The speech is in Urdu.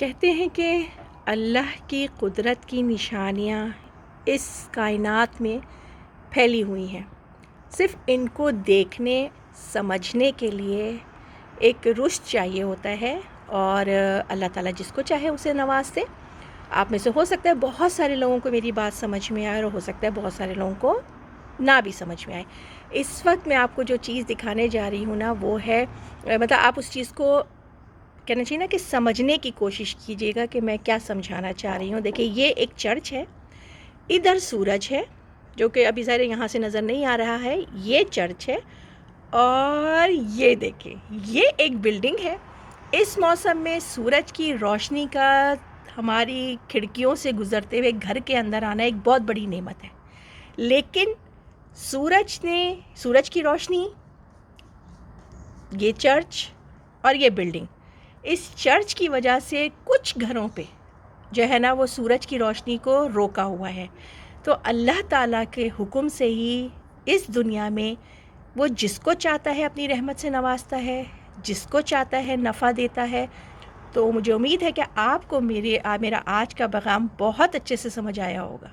کہتے ہیں کہ اللہ کی قدرت کی نشانیاں اس کائنات میں پھیلی ہوئی ہیں. صرف ان کو دیکھنے سمجھنے کے لیے ایک رشد چاہیے ہوتا ہے، اور اللہ تعالیٰ جس کو چاہے اسے نواز دے. آپ میں سے ہو سکتا ہے بہت سارے لوگوں کو میری بات سمجھ میں آئے، اور ہو سکتا ہے بہت سارے لوگوں کو نہ بھی سمجھ میں آئے. اس وقت میں آپ کو جو چیز دکھانے جا رہی ہوں نا، وہ ہے مطلب آپ اس چیز کو کہنا چاہیے نا کہ سمجھنے کی کوشش کیجیے گا کہ میں کیا سمجھانا چاہ رہی ہوں. دیکھیں، یہ ایک چرچ ہے، ادھر سورج ہے جو کہ ابھی ظاہر یہاں سے نظر نہیں آ رہا ہے. یہ چرچ ہے، اور یہ دیکھیں یہ ایک بلڈنگ ہے. اس موسم میں سورج کی روشنی کا ہماری کھڑکیوں سے گزرتے ہوئے گھر کے اندر آنا ایک بہت بڑی نعمت ہے. لیکن سورج کی روشنی، یہ چرچ اور یہ بلڈنگ، اس چرچ کی وجہ سے کچھ گھروں پہ جو ہے نا وہ سورج کی روشنی کو روکا ہوا ہے. تو اللہ تعالیٰ کے حکم سے ہی اس دنیا میں وہ جس کو چاہتا ہے اپنی رحمت سے نوازتا ہے، جس کو چاہتا ہے نفع دیتا ہے. تو مجھے امید ہے کہ آپ کو میرا آج کا پیغام بہت اچھے سے سمجھ آیا ہوگا.